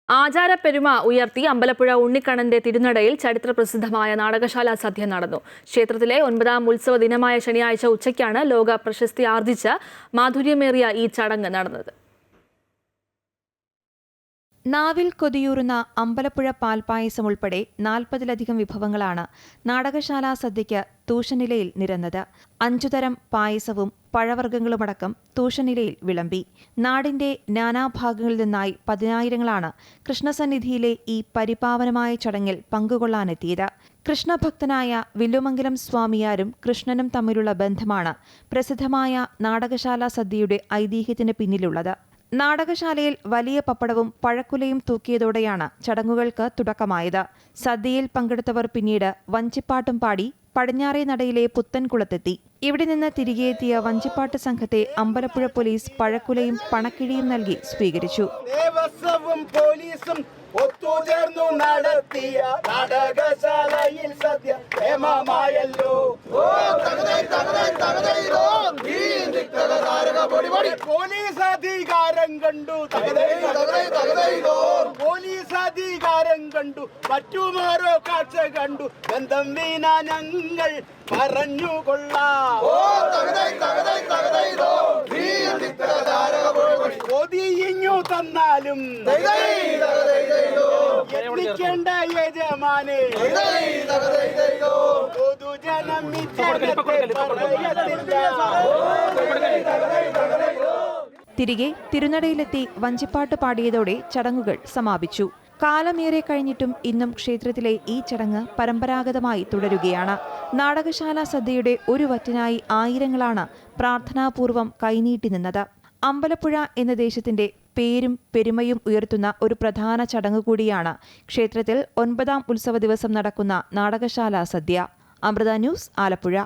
ആചാരപ്പെരുമ ഉയർത്തി അമ്പലപ്പുഴ ഉണ്ണിക്കണ്ണന്റെ തിരുനടയിൽ ചരിത്രപ്രസിദ്ധമായ നാടകശാല സദ്യ നടന്നു. ക്ഷേത്രത്തിലെ 9ാം ഉത്സവ ദിനമായ ശനിയാഴ്ച ഉച്ചയ്ക്കാണ് ലോക പ്രശസ്തി ആർജിച്ച മാധുര്യമേറിയ ഈ ചടങ്ങ് നടന്നത്. നാവിൽ കൊതിയൂറുന്ന അമ്പലപ്പുഴ പാൽപ്പായസം ഉൾപ്പെടെ 40ലധികം വിഭവങ്ങളാണ് നാടകശാല സദ്യയ്ക്ക് തൂഷനിലയിൽ നിരന്നത്. 5 തരം പായസവും പഴവർഗ്ഗങ്ങളുമടക്കം തൂഷനിലയിൽ വിളമ്പി. നാടിന്റെ നാനാഭാഗങ്ങളിൽ നിന്നായി പതിനായിരങ്ങളാണ് കൃഷ്ണസന്നിധിയിലെ ഈ പരിപാവനമായ ചടങ്ങിൽ പങ്കുകൊള്ളാനെത്തിയത്. കൃഷ്ണഭക്തനായ വില്ലുമംഗലം സ്വാമിയാരും കൃഷ്ണനും തമ്മിലുള്ള ബന്ധമാണ് പ്രസിദ്ധമായ നാടകശാല സദ്യയുടെ ഐതിഹ്യത്തിന് പിന്നിലുള്ളത്. നാടകശാലയിൽ വലിയ പപ്പടവും പഴക്കുലയും തൂക്കിയതോടെയാണ് ചടങ്ങുകൾക്ക് തുടക്കമായത്. സദ്യയിൽ പങ്കെടുത്തവർ പിന്നീട് വഞ്ചിപ്പാട്ടും പാടി പടിഞ്ഞാറേ നടയിലെ പുത്തൻകുളത്തെത്തി. ഇവിടെ നിന്ന് തിരികെ എത്തിയ വഞ്ചിപ്പാട്ട് സംഘത്തെ അമ്പലപ്പുഴ പോലീസ് പഴക്കുലയും പണക്കിഴിയും നൽകി സ്വീകരിച്ചു. ദേവസ്വവും പോലീസും ഒത്തുചേർന്നു നടത്തിയ നാടകശാലയിൽ സദ്യ പ്രേമമായല്ലോ. പോലീസ് അധികാരം കണ്ടു, പോലീസ് അധികാരം കണ്ടു, മറ്റുമാരോ കാഴ്ച കണ്ടു, ബന്ധം വീണ ഞങ്ങൾ പറഞ്ഞുകൊള്ളാം. കൊതിയിഞ്ഞു തന്നാലും എത്തിക്കേണ്ട യജമാനെ പൊതുജനം തിരികെ തിരുനടയിലെത്തി വഞ്ചിപ്പാട്ട് പാടിയതോടെ ചടങ്ങുകൾ സമാപിച്ചു. കാലമേറെ കഴിഞ്ഞിട്ടും ഇന്നും ക്ഷേത്രത്തിലെ ഈ ചടങ്ങ് പരമ്പരാഗതമായി തുടരുകയാണ്. നാടകശാല സദ്യയുടെ ഒരു വറ്റിനായി ആയിരങ്ങളാണ് പ്രാർത്ഥനാപൂർവം കൈനീട്ടി നിന്നത്. അമ്പലപ്പുഴ എന്ന ദേശത്തിന്റെ പേരും പെരുമയും ഉയർത്തുന്ന ഒരു പ്രധാന ചടങ്ങ് കൂടിയാണ് ക്ഷേത്രത്തിൽ 9ാം ഉത്സവ ദിവസം നടക്കുന്ന നാടകശാല സദ്യ. അമൃത ന്യൂസ്, ആലപ്പുഴ.